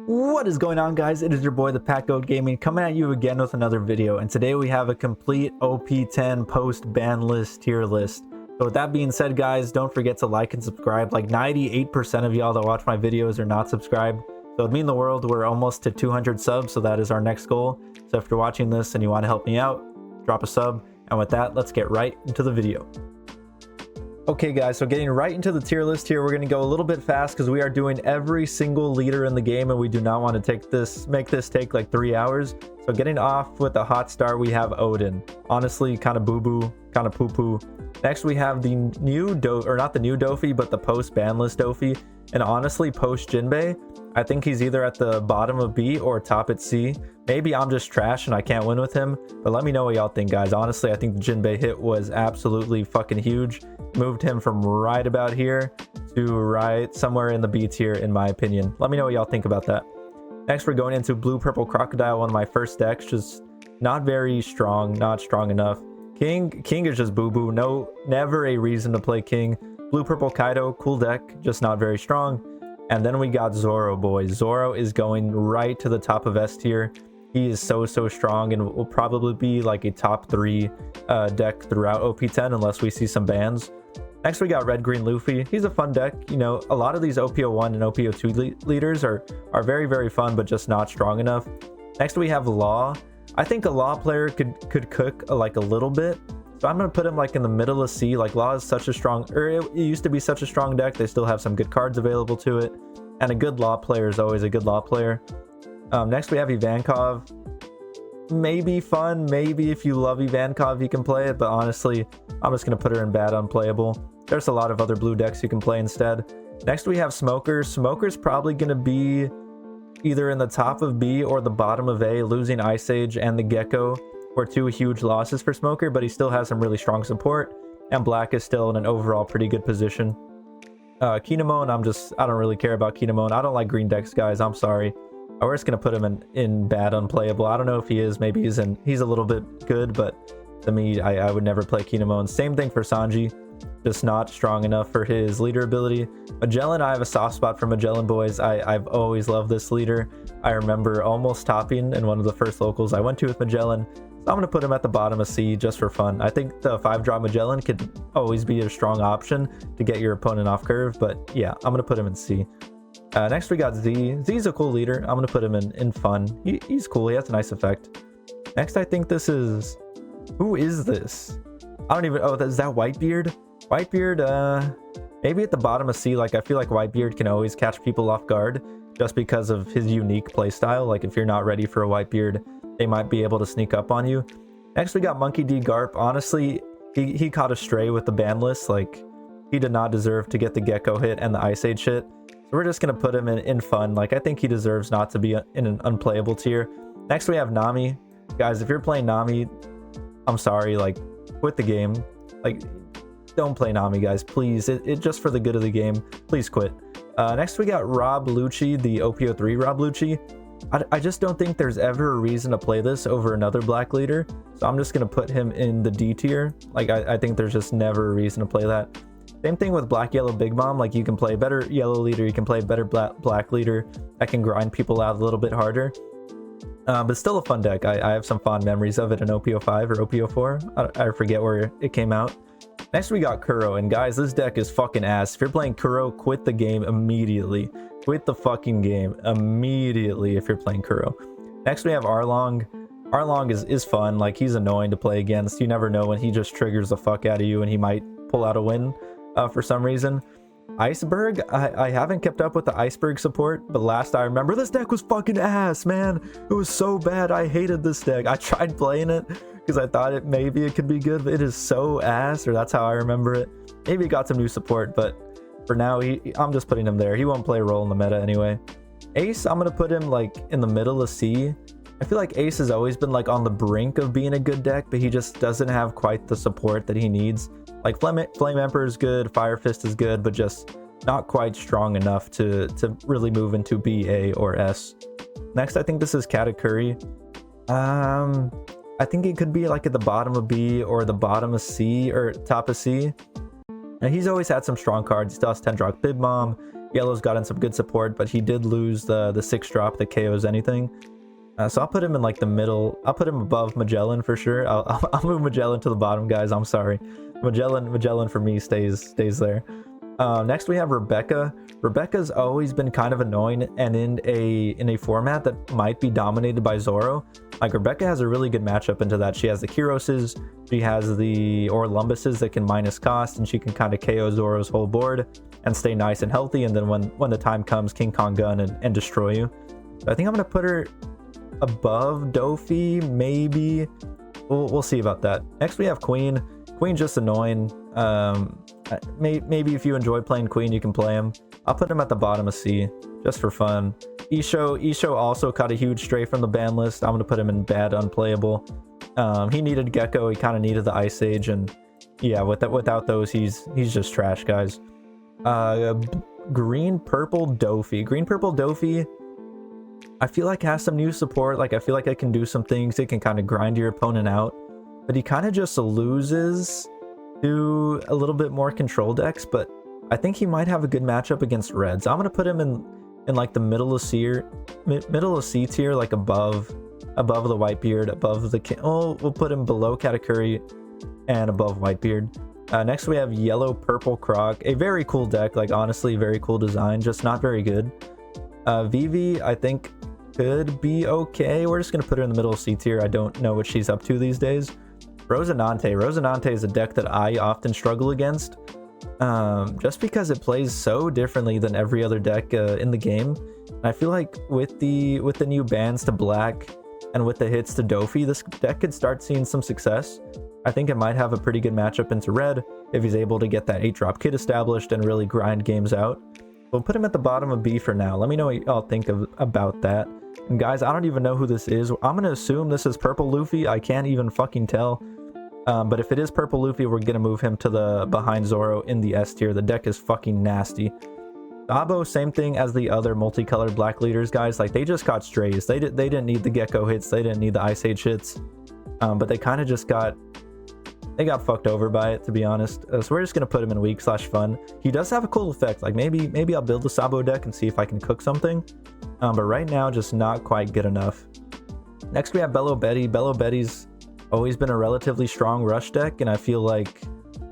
What is going on, guys? It is your boy the Pat Goat Gaming coming at you again with another video, and today we have a complete OP10 post ban list tier list. So with that being said, guys, don't forget to like and subscribe. Like 98% of y'all that watch my videos are not subscribed, so it'd mean the world. We're almost to 200 subs, so that is our next goal. So if you're watching this and you want to help me out, drop a sub. And with that, let's get right into the video. Okay guys, so getting right into the tier list here, we're going to go a little bit fast because we are doing every single leader in the game and we do not want to make this take like 3 hours. So getting off with a hot start, we have Odin. Honestly, kind of boo-boo, kind of poo-poo. Next we have the new not the new Dofi, but the post ban list Dofi. And honestly, post Jinbei, I think he's either at the bottom of B or top at C. Maybe I'm just trash and I can't win with him, but let me know what y'all think, guys. Honestly, I think the Jinbei hit was absolutely fucking huge. Moved him from right about here to right somewhere in the B tier, in my opinion. Let me know what y'all think about that. Next, we're going into Blue Purple Crocodile, one of my first decks. Just not very strong, not strong enough. King is just boo-boo. No, never a reason to play King. Blue Purple Kaido, cool deck, just not very strong. And then we got Zoro, boys. Zoro is going right to the top of S tier. He is so strong and will probably be like a top 3 deck throughout OP10 unless we see some bans. Next, we got Red Green Luffy. He's a fun deck. You know, a lot of these OP01 and OP02 leaders are very fun, but just not strong enough. Next, we have Law. I think a Law player could cook like a little bit. So I'm going to put him like in the middle of C. Like Law is such a strong, or it used to be such a strong deck. They still have some good cards available to it. And a good Law player is always a good Law player. Next, we have Ivankov. Maybe fun. Maybe if you love Ivankov, you can play it. But honestly, I'm just going to put her in bad unplayable. There's a lot of other blue decks you can play instead. Next, we have Smoker. Smoker's probably going to be either in the top of B or the bottom of A. Losing Ice Age and the Gecko were 2 huge losses for Smoker, but he still has some really strong support. And Black is still in an overall pretty good position. Kinemon, I don't really care about Kinemon. I don't like green decks, guys. I'm sorry. We're just going to put him in bad unplayable. I don't know if he is. Maybe he's a little bit good, but to me, I would never play Kinemon. Same thing for Sanji. Just not strong enough for his leader ability. Magellan, I have a soft spot for Magellan, boys. I've always loved this leader. I remember almost topping in one of the first locals I went to with Magellan. So I'm going to put him at the bottom of C just for fun. I think the 5-drop Magellan could always be a strong option to get your opponent off curve. But yeah, I'm going to put him in C. Next, we got Z. Z's a cool leader. I'm going to put him in fun. He's cool. He has a nice effect. Next, I think this is... Who is this? I don't even... Oh, is that Whitebeard? Whitebeard, maybe at the bottom of C. Like, I feel like Whitebeard can always catch people off guard just because of his unique playstyle. Like, if you're not ready for a Whitebeard, they might be able to sneak up on you. Next, we got Monkey D. Garp. Honestly, he caught a stray with the ban list. Like, he did not deserve to get the Gecko hit and the Ice Age hit. So we're just going to put him in fun. Like, I think he deserves not to be in an unplayable tier. Next, we have Nami. Guys, if you're playing Nami, I'm sorry. Like, quit the game. Like, don't play Nami, guys. Please. It just for the good of the game. Please quit. Next, we got Rob Lucci, the OP03 Rob Lucci. I just don't think there's ever a reason to play this over another black leader. So I'm just going to put him in the D tier. Like, I think there's just never a reason to play that. Same thing with Black Yellow Big Mom. Like, you can play better yellow leader, you can play better black leader that can grind people out a little bit harder. But still a fun deck. I have some fond memories of it in OP05 or OP04. I forget where it came out. Next, we got Kuro. And guys, this deck is fucking ass. If you're playing Kuro, quit the game immediately. Quit the fucking game immediately if you're playing Kuro. Next, we have Arlong. Arlong is fun. Like, he's annoying to play against. You never know when he just triggers the fuck out of you and he might pull out a win. For some reason. Iceberg, I haven't kept up with the Iceberg support, but last I remember, this deck was fucking ass, man. It was so bad. I hated this deck. I tried playing it because I thought maybe it could be good, but it is so ass, or that's how I remember it. Maybe it got some new support, but for now, I'm just putting him there. He won't play a role in the meta anyway. Ace, I'm going to put him like in the middle of C. I feel like Ace has always been like on the brink of being a good deck, but he just doesn't have quite the support that he needs. Like Flame Emperor is good, Fire Fist is good, but just not quite strong enough to really move into B, A, or S. Next, I think this is Katakuri. I think it could be like at the bottom of B or the bottom of C or top of C. And he's always had some strong cards. He still has 10-drop Big Mom. Yellow's gotten some good support, but he did lose the 6-drop that KOs anything. So I'll put him in like the middle. I'll put him above Magellan for sure. I'll move Magellan to the bottom, guys. I'm sorry. Magellan for me stays there. Next we have Rebecca. Rebecca's always been kind of annoying, and in a format that might be dominated by Zoro. Like, Rebecca has a really good matchup into that. She has the Kiroses, she has the Orlumbuses that can minus cost, and she can kind of KO Zoro's whole board and stay nice and healthy, and then when the time comes, King Kong gun and destroy you. So I think I'm gonna put her above Dofi, maybe. We'll see about that. Next we have Queen. Queen's just annoying. Maybe if you enjoy playing Queen, you can play him. I'll put him at the bottom of C just for fun. Isho also caught a huge stray from the ban list. I'm gonna put him in bad, unplayable. He needed Gecko. He kind of needed the Ice Age, and yeah, without those, he's just trash, guys. Green purple Dofi. Green purple Dofi, I feel like has some new support. Like, I feel like I can do some things. It can kind of grind your opponent out, but he kind of just loses to a little bit more control decks. But I think he might have a good matchup against Reds. I'm gonna put him in like the middle of C tier, like above the Whitebeard, above the we'll put him below Katakuri and above Whitebeard. Next we have yellow purple Croc, a very cool deck. Like, honestly, very cool design, just not very good. Vivi, I think, could be okay. We're just gonna put her in the middle of C tier. I don't know what she's up to these days. Rosinante is a deck that I often struggle against, just because it plays so differently than every other deck in the game. I feel like with the new bans to black and with the hits to Dofi, this deck could start seeing some success. I think it might have a pretty good matchup into red if he's able to get that 8-drop kit established and really grind games out. We'll put him at the bottom of B for now. Let me know what y'all think about that. And guys, I don't even know who this is. I'm gonna assume this is Purple Luffy. I can't even fucking tell. But if it is Purple Luffy, we're gonna move him to the behind Zoro in the S tier. The deck is fucking nasty. Sabo, same thing as the other multicolored black leaders, guys. Like, they just got strays. They didn't need the Gecko hits. They didn't need the Ice Age hits. But they kind of just got fucked over by it, to be honest. So we're just gonna put him in weak/fun. He does have a cool effect. Like, maybe I'll build a Sabo deck and see if I can cook something. But right now, just not quite good enough. Next we have Bello Betty. Bello Betty's always been a relatively strong rush deck, and I feel like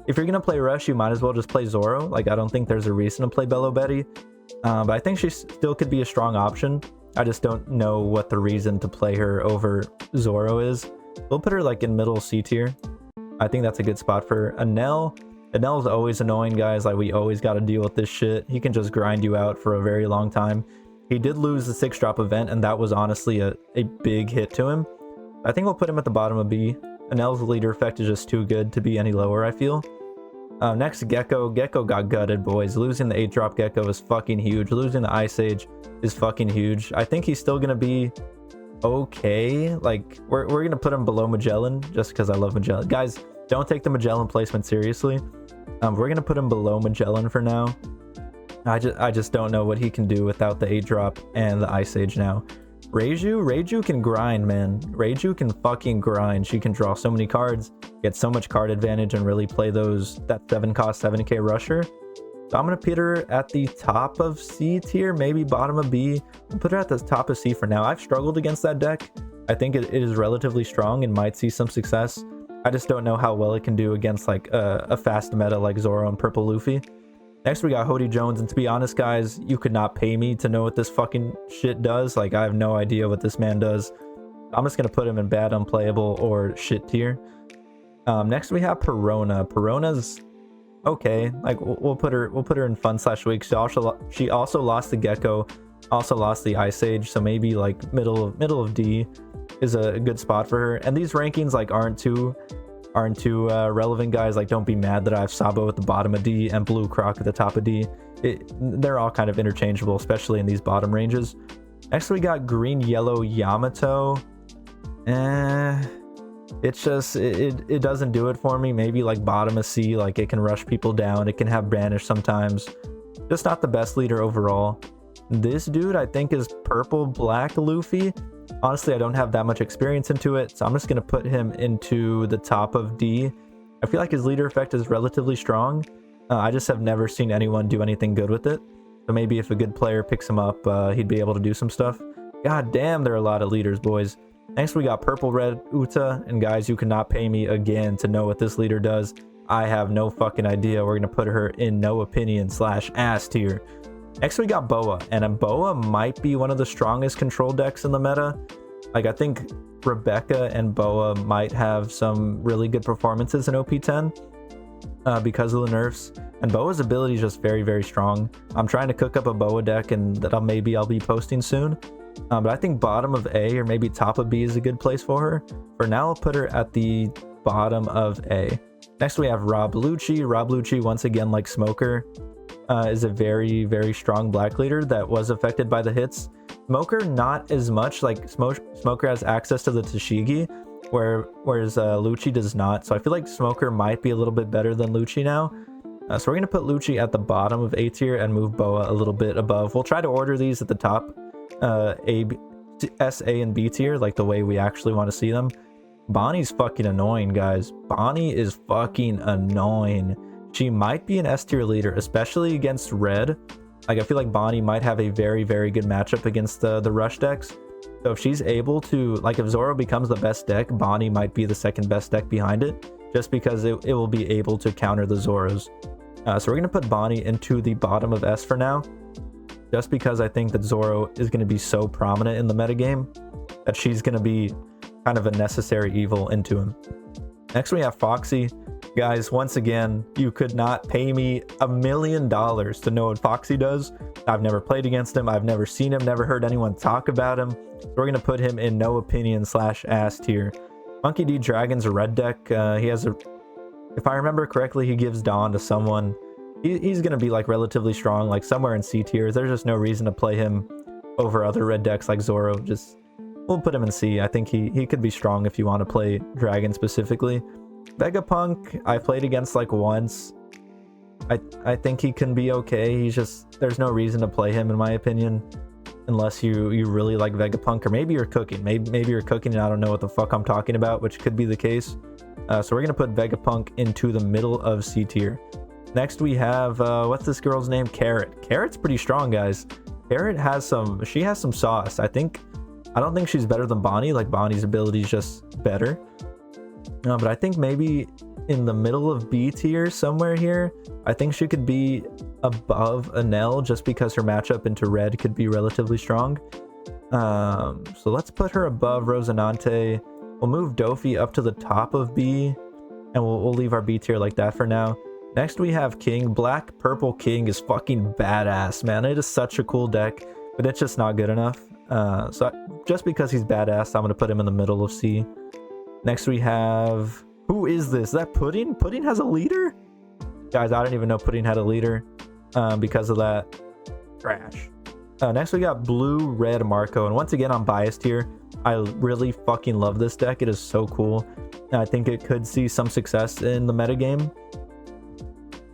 if you're gonna play rush, you might as well just play Zoro. Like, I don't think there's a reason to play Bello Betty, but I think she still could be a strong option. I just don't know what the reason to play her over Zoro is. We'll put her like in middle C tier. I think that's a good spot for Enel. Enel's always annoying, guys. Like, we always got to deal with this shit. He can just grind you out for a very long time. He did lose the 6-drop event, and that was honestly a big hit to him. I think we'll put him at the bottom of B. Enel's leader effect is just too good to be any lower, I feel. Next, Gecko. Gecko got gutted, boys. Losing the 8-drop Gecko is fucking huge. Losing the Ice Age is fucking huge. I think he's still going to be okay. Like, we're going to put him below Magellan just because I love Magellan. Guys, don't take the Magellan placement seriously. We're going to put him below Magellan for now. I just don't know what he can do without the 8-drop and the Ice Age now. Reiju can grind, man. Reiju can fucking grind. She can draw so many cards, get so much card advantage, and really play that 7-cost 7k rusher. So I'm gonna put her at the top of C tier, maybe bottom of B. I'll put her at the top of C for now. I've struggled against that deck. I think it is relatively strong and might see some success. I just don't know how well it can do against like a fast meta like Zoro and Purple Luffy. Next we got Hody Jones, and to be honest, guys, you could not pay me to know what this fucking shit does. Like, I have no idea what this man does. I'm just gonna put him in bad, unplayable, or shit tier. Next we have Perona. Perona's okay. Like, we'll put her in fun/weak. She also lost the Gecko, also lost the Ice Age, so maybe like middle of D is a good spot for her. And these rankings like aren't too relevant, guys. Like, don't be mad that I have Sabo at the bottom of D and Blue Croc at the top of D. They're all kind of interchangeable, especially in these bottom ranges. Next we got green yellow Yamato. It's just it doesn't do it for me. Maybe like bottom of C. Like, it can rush people down, it can have banish sometimes. Just not the best leader overall. This dude I think is purple black Luffy. Honestly, I don't have that much experience into it, so I'm just going to put him into the top of D. I feel like his leader effect is relatively strong. I just have never seen anyone do anything good with it. So maybe if a good player picks him up, he'd be able to do some stuff. God damn, there are a lot of leaders, boys. Next, we got Purple Red Uta. And guys, you cannot pay me again to know what this leader does. I have no fucking idea. We're going to put her in no opinion / ass tier. Next, we got Boa. And Boa might be one of the strongest control decks in the meta. Like, I think Rebecca and Boa might have some really good performances in OP10 because of the nerfs. And Boa's ability is just very, very strong. I'm trying to cook up a Boa deck and that maybe I'll be posting soon. But I think bottom of A or maybe top of B is a good place for her. For now, I'll put her at the bottom of A. Next, we have Rob Lucci. Rob Lucci, once again, like Smoker, is a very, very strong black leader that was affected by the hits. Smoker, not as much. Like Smoker has access to the Tashigi, whereas Lucci does not. So I feel like Smoker might be a little bit better than Lucci now. So we're going to put Lucci at the bottom of A tier and move Boa a little bit above. We'll try to order these at the top, S, A, and B tier, like the way we actually want to see them. Bonnie's fucking annoying, guys. Bonnie is fucking annoying. She might be an S tier leader, especially against red. Like, I feel like Bonnie might have a very, very good matchup against the rush decks. So if she's able to, like, if Zoro becomes the best deck, Bonnie might be the second best deck behind it, just because it will be able to counter the Zoros. So we're going to put Bonnie into the bottom of S for now, just because I think that Zoro is going to be so prominent in the metagame that she's going to be kind of a necessary evil into him. Next, we have Foxy. Guys, once again, you could not pay me $1 million to know what Foxy does. I've never played against him. I've never seen him, never heard anyone talk about him. So we're going to put him in no opinion / ass tier. Monkey D. Dragon's a red deck. He has a... If I remember correctly, he gives Dawn to someone. He's going to be like relatively strong, like somewhere in C tier. There's just no reason to play him over other red decks like Zoro. Just, we'll put him in C. I think he could be strong if you want to play Dragon specifically. Vegapunk, I played against like once. I think he can be okay. He's just, there's no reason to play him in my opinion, unless you really like Vegapunk, or maybe you're cooking. Maybe you're cooking and I don't know what the fuck I'm talking about, which could be the case. So we're gonna put Vegapunk into the middle of C tier. Next we have what's this girl's name? Carrot. Carrot's pretty strong, guys. Carrot has some sauce. I don't think she's better than Bonnie. Like, Bonnie's ability is just better. But I think maybe in the middle of B tier somewhere here, I think she could be above Anel, just because her matchup into red could be relatively strong. So let's put her above Rosinante. We'll move Dofi up to the top of B, and we'll leave our B tier like that for now. Next we have King. Black Purple King is fucking badass, man. It is such a cool deck, but it's just not good enough. Just because he's badass, I'm gonna put him in the middle of C. Next we have, who is this? Is that Pudding? Pudding has a leader? Guys, I didn't even know Pudding had a leader because of that. Trash. Next we got Blue Red Marco, and once again I'm biased here. I really fucking love this deck. It is so cool. I think it could see some success in the metagame.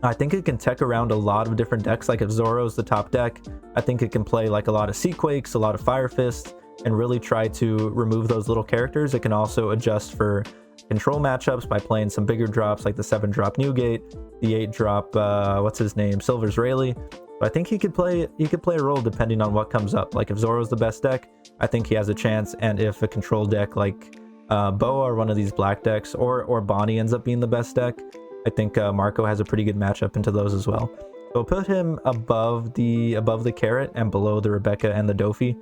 I think it can tech around a lot of different decks. Like, if Zoro's the top deck, I think it can play like a lot of Seaquakes, a lot of Fire Fists, and really try to remove those little characters. It can also adjust for control matchups by playing some bigger drops like the 7-drop Newgate, the 8-drop what's his name, Silver's Rayleigh. But I think he could play a role depending on what comes up. Like, if Zoro's the best deck, I think he has a chance, and if a control deck like Boa or one of these black decks, or Bonnie ends up being the best deck, I think Marco has a pretty good matchup into those as well. So we'll put him above the Carrot and below the Rebecca and the Dofi.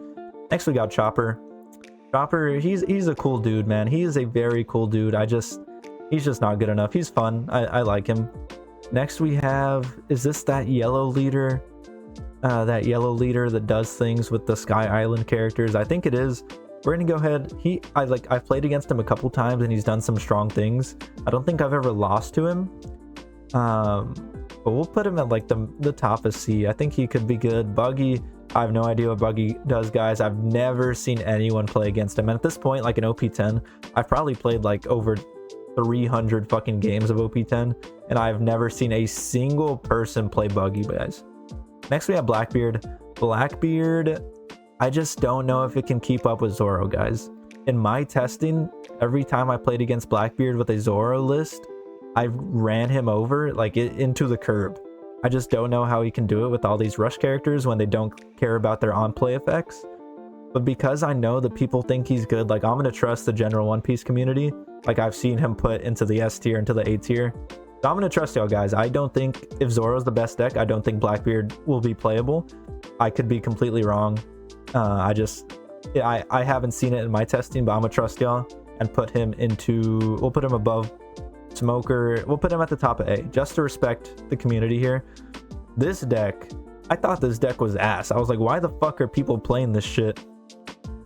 Next we got Chopper. Chopper, he's a cool dude, man. He is a very cool dude. He's just not good enough. He's fun. I like him. Next we have, is this that yellow leader? That yellow leader that does things with the Sky Island characters? I think it is. We're gonna go ahead. I've played against him a couple times and he's done some strong things. I don't think I've ever lost to him. But we'll put him at like the top of C. I think he could be good. Buggy, I have no idea what Buggy does, guys. I've never seen anyone play against him. And at this point, like in OP10, I've probably played like over 300 fucking games of OP10, and I've never seen a single person play Buggy, guys. Next we have Blackbeard. Blackbeard, I just don't know if it can keep up with Zoro, guys. In my testing, every time I played against Blackbeard with a Zoro list, I ran him over like into the curb. I just don't know how he can do it with all these rush characters when they don't care about their on-play effects. But because I know that people think he's good, like, I'm gonna trust the general One Piece community. Like, I've seen him put into the S tier, into the A tier. So I'm gonna trust y'all guys. I don't think, if Zoro's the best deck, I don't think Blackbeard will be playable. I could be completely wrong. I haven't seen it in my testing, but I'm gonna trust y'all and put him into, we'll put him above Smoker. We'll put him at the top of A, just to respect the community here. This deck, I thought this deck was ass. I was like, why the fuck are people playing this shit?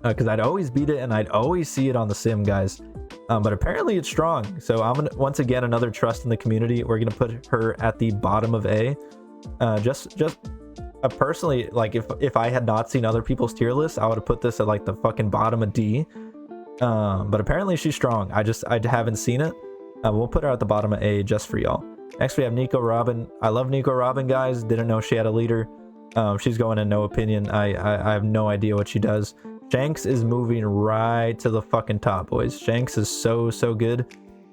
Because I'd always beat it and I'd always see it on the sim, guys. But apparently it's strong. So I'm gonna, once again, another trust in the community. We're gonna put her at the bottom of A. Personally, like, if I had not seen other people's tier lists, I would have put this at like the fucking bottom of D. But apparently she's strong. I haven't seen it. We'll put her at the bottom of A just for y'all. Next we have Nico Robin. I love Nico Robin, guys. Didn't know she had a leader. She's going in no opinion. I have no idea what she does. Shanks is moving right to the fucking top, boys. Shanks is so good.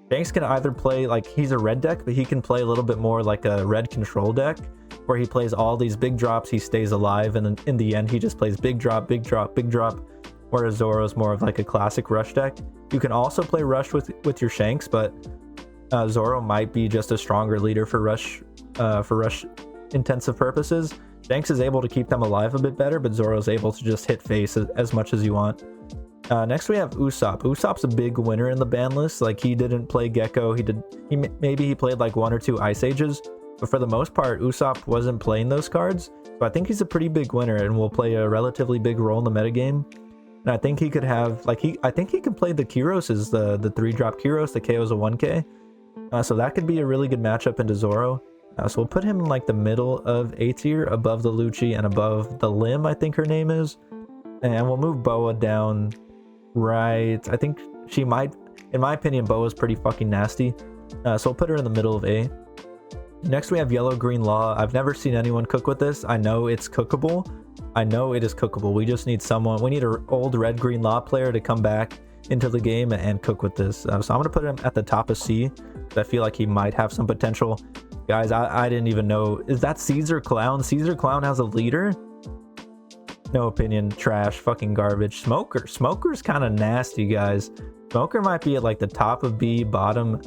Shanks can either play, like, he's a red deck, but he can play a little bit more like a red control deck, where he plays all these big drops, he stays alive, and then in the end he just plays big drop, big drop, big drop, whereas Zoro's more of like a classic rush deck. You can also play rush with your Shanks, but Zoro might be just a stronger leader for rush intensive purposes. Shanks is able to keep them alive a bit better, but Zoro's able to just hit face as much as you want. Next we have Usopp. Usopp's a big winner in the ban list. Like, he didn't play Gecko. Maybe he played like 1 or 2 Ice Ages, but for the most part, Usopp wasn't playing those cards. So I think he's a pretty big winner and will play a relatively big role in the metagame. And I think he could have, like, I think he could play the Kiroses, the 3-drop Kiros, the KO's a 1K. So that could be a really good matchup into Zoro. So we'll put him in like the middle of A tier, above the Lucci and above the Lim, I think her name is. And we'll move Boa down right. I think she might, in my opinion, Boa's pretty fucking nasty. So we'll put her in the middle of A. Next we have Yellow Green Law. I've never seen anyone cook with this. I know it's cookable. I know it is cookable. We just need someone. We need an old Red Green Law player to come back into the game and cook with this. So I'm going to put him at the top of C. I feel like he might have some potential. Guys, I didn't even know. Is that Caesar Clown? Caesar Clown has a leader? No opinion. Trash. Fucking garbage. Smoker's kind of nasty, guys. Smoker might be at like the top of B, bottom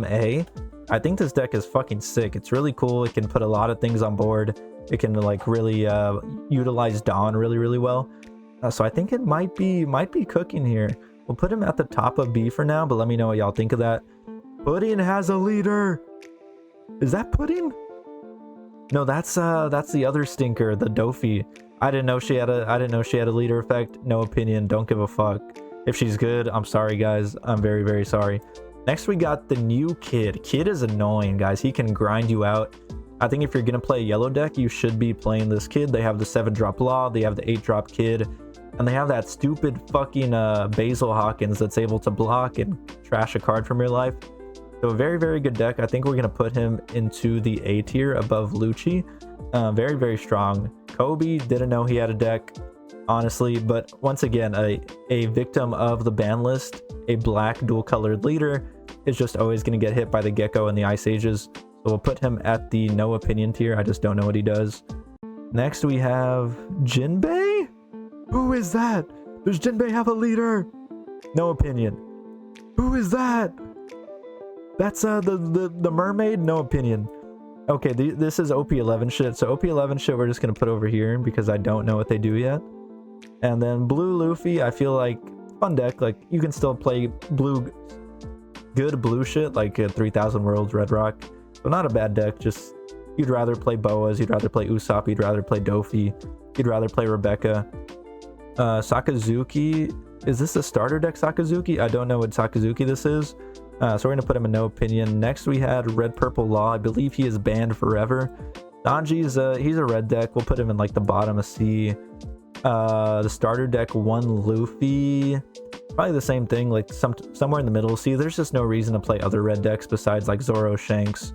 A. I think this deck is fucking sick. It's really cool. It can put a lot of things on board. It can like really utilize Dawn really well. So I think it might be cooking here. We'll put him at the top of B for now, but let me know what y'all think of that. Pudding has a leader. Is that Pudding? No, that's the other stinker, the Dofi. I didn't know she had a leader effect. No opinion. Don't give a fuck. If she's good, I'm sorry, guys. I'm very sorry. Next, we got the new Kid. Kid is annoying, guys. He can grind you out. I think if you're gonna play a yellow deck, you should be playing this Kid. They have the 7-drop Law. They have the 8-drop Kid. And they have that stupid fucking Basil Hawkins that's able to block and trash a card from your life. So a very good deck. I think we're going to put him into the A tier above Lucci. Very strong. Kobe, didn't know he had a deck, honestly. But once again, a victim of the ban list, a black dual-colored leader, is just always going to get hit by the Gecko and the Ice Ages. So we'll put him at the no opinion tier. I just don't know what he does. Next, we have Jinbei? Who is that? Does Jinbei have a leader? No opinion. Who is that? That's the mermaid? No opinion. Okay, this is OP11 shit. So OP11 shit we're just going to put over here because I don't know what they do yet. And then Blue Luffy, I feel like fun deck. Like, you can still play good blue shit like 3000 Worlds, Red Rock. So not a bad deck. Just, you'd rather play Boas, you'd rather play Usopp, you'd rather play Dofi, you'd rather play Rebecca. Sakazuki, is this a starter deck Sakazuki? I don't know what Sakazuki this is. So we're gonna put him in no opinion. Next we had Red Purple Law. I believe he is banned forever. Sanji's he's a red deck. We'll put him in like the bottom of C. The starter deck, one Luffy, probably the same thing, like somewhere in the middle. See, there's just no reason to play other red decks besides like Zoro, Shanks,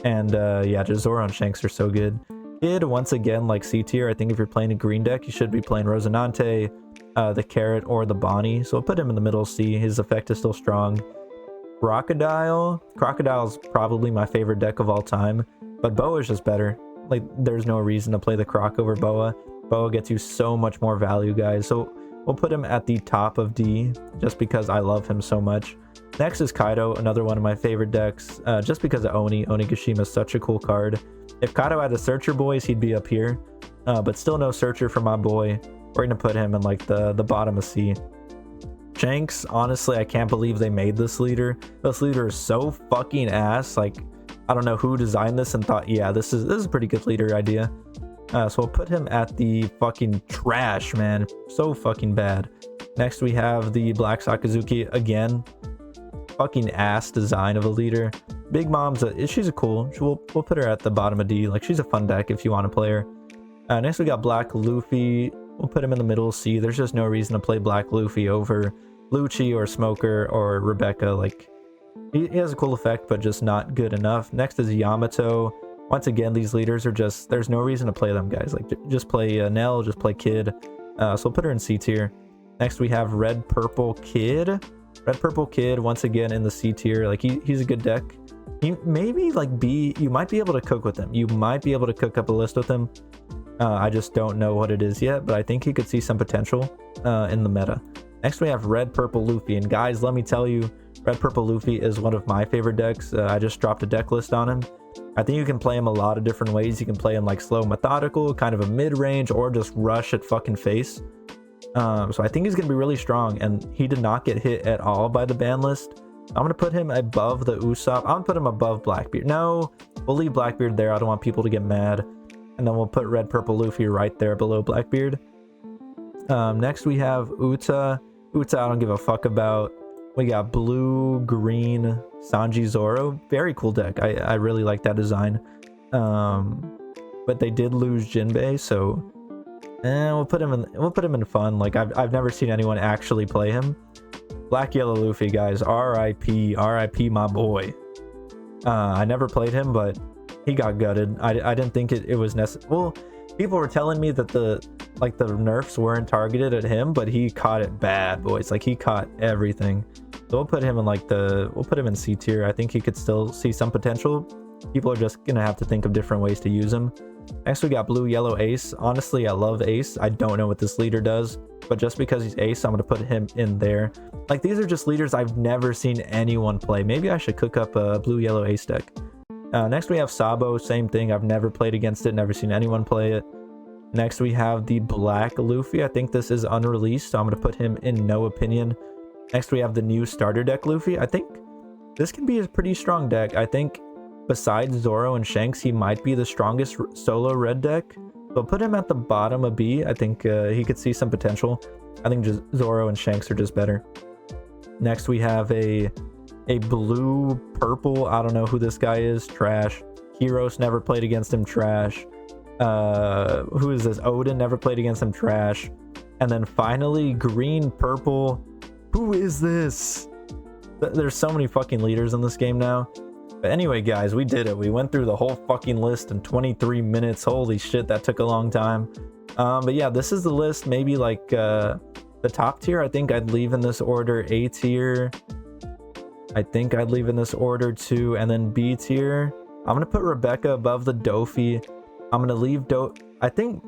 and yeah, just Zoro and Shanks are so good. Kid, once again, like C tier. I think if you're playing a green deck, you should be playing Rosinante, the Carrot, or the Bonnie. So we'll put him in the middle C. His effect is still strong. Crocodile's probably my favorite deck of all time, but Boa is just better. Like, there's no reason to play the Croc over Boa. Boa gets you so much more value, guys. So we'll put him at the top of D just because I love him so much. Next is Kaido, another one of my favorite decks, just because of Oni. Onigashima is such a cool card. If Kaido had a Searcher, boys, he'd be up here. But still no Searcher for my boy. We're going to put him in like the bottom of C. Shanks, honestly, I can't believe they made this leader. This leader is so fucking ass. Like, I don't know who designed this and thought, yeah, this is a pretty good leader idea. So we'll put him at the fucking trash, man. So fucking bad. Next, we have the Black Sakazuki again. Fucking ass design of a leader. Big Mom's she's a cool. We'll put her at the bottom of D. Like, she's a fun deck if you want to play her. Next, we got Black Luffy. We'll put him in the middle C. There's just no reason to play Black Luffy over Lucci or Smoker or Rebecca. Like, he has a cool effect, but just not good enough. Next is Yamato. Once again, these leaders are just, there's no reason to play them, guys. Like, just play Nell, just play Kid. So we'll put her in C tier. Next, we have Red Purple Kid. Red Purple Kid, once again, in the C tier. Like, he's a good deck. He maybe, like, you might be able to cook with him. You might be able to cook up a list with him. I just don't know what it is yet, but I think he could see some potential in the meta. Next, we have Red Purple Luffy. And guys, let me tell you, Red Purple Luffy is one of my favorite decks. I just dropped a deck list on him. I think you can play him a lot of different ways. You can play him like slow methodical, kind of a mid-range, or just rush at fucking face. So I think he's going to be really strong, and he did not get hit at all by the ban list. I'm going to put him above the Usopp. I'm going to put him above Blackbeard. No, we'll leave Blackbeard there. I don't want people to get mad. And then we'll put Red Purple Luffy right there below Blackbeard. Next, we have Uta. Uta, I don't give a fuck about. We got Blue, Green, Sanji Zoro. Very cool deck. I really like that design. But they did lose Jinbei, so we'll put him in fun. Like, I've never seen anyone actually play him. Black Yellow Luffy, guys. R.I.P. R.I.P. my boy. I never played him, but he got gutted. I didn't think it was necessary. Well, people were telling me that the nerfs weren't targeted at him, but he caught it bad, boys. Like, he caught everything. So we'll put him in we'll put him in C tier. I think he could still see some potential. People are just gonna have to think of different ways to use him. Next, we got Blue Yellow Ace. Honestly, I love Ace. I don't know what this leader does, but just because he's Ace, I'm gonna put him in there. Like, these are just leaders I've never seen anyone play. Maybe I should cook up a Blue Yellow Ace deck. Next, we have Sabo. Same thing. I've never played against it. Never seen anyone play it. Next, we have the Black Luffy. I think this is unreleased, so I'm going to put him in no opinion. Next, we have the new starter deck Luffy. I think this can be a pretty strong deck. I think besides Zoro and Shanks, he might be the strongest solo red deck. So I'll put him at the bottom of B. I think he could see some potential. I think just Zoro and Shanks are just better. Next, we have a blue purple. I don't know who this guy is. Trash. Heroes, never played against him. Trash. Who is this? Odin, never played against him. Trash. And then finally, green purple. Who is this? There's so many fucking leaders in this game now. But anyway, guys, we did it. We went through the whole fucking list in 23 minutes. Holy shit, that took a long time. But yeah, this is the list. Maybe like the top tier, I think I'd leave in this order. A tier, I think I'd leave in this order too. And then B tier, I'm going to put Rebecca above the Dofi. I'm going to leave I think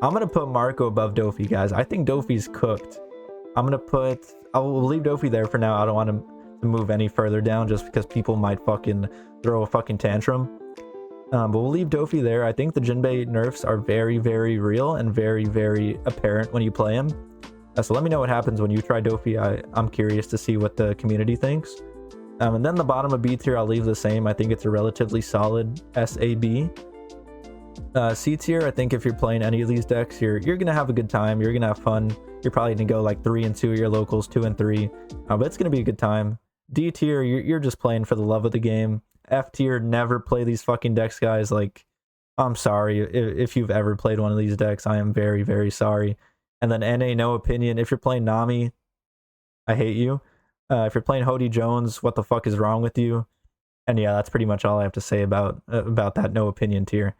I'm going to put Marco above Dofi, guys. I think Dofi's cooked. I'll leave Dofi there for now. I don't want him to move any further down just because people might fucking throw a fucking tantrum. But we'll leave Dofi there. I think the Jinbei nerfs are very, very real and very, very apparent when you play him. So let me know what happens when you try Dofi. I'm curious to see what the community thinks. And then the bottom of B tier, I'll leave the same. I think it's a relatively solid SAB. C tier, I think if you're playing any of these decks, you're gonna have a good time. You're gonna have fun. You're probably gonna go like 3-2 your locals, 2-3. But it's gonna be a good time. D tier, you're just playing for the love of the game. F tier, never play these fucking decks, guys. Like, I'm sorry if you've ever played one of these decks. I am very, very sorry. And then NA, no opinion. If you're playing Nami, I hate you. If you're playing Hody Jones, what the fuck is wrong with you? And yeah, that's pretty much all I have to say about that no opinion tier.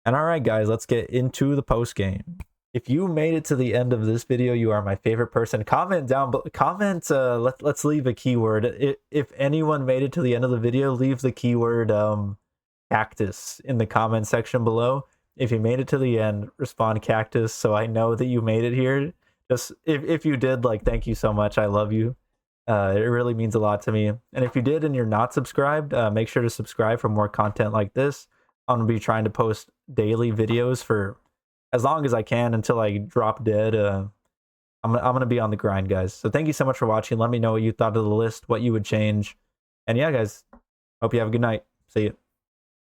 And all right, guys, let's get into the post game. If you made it to the end of this video, you are my favorite person. Comment down below. Comment. Let's leave a keyword. If anyone made it to the end of the video, leave the keyword cactus in the comment section below. if you made it to the end, respond cactus so I know that you made it here. Just if you did, like, thank you so much. I love you. It really means a lot to me. And if you did and you're not subscribed, make sure to subscribe for more content like this. I'm gonna be trying to post daily videos for as long as I can until I drop dead. I'm gonna be on the grind, guys. So thank you so much for watching. Let me know what you thought of the list, what you would change, and yeah, guys, hope you have a good night. See you.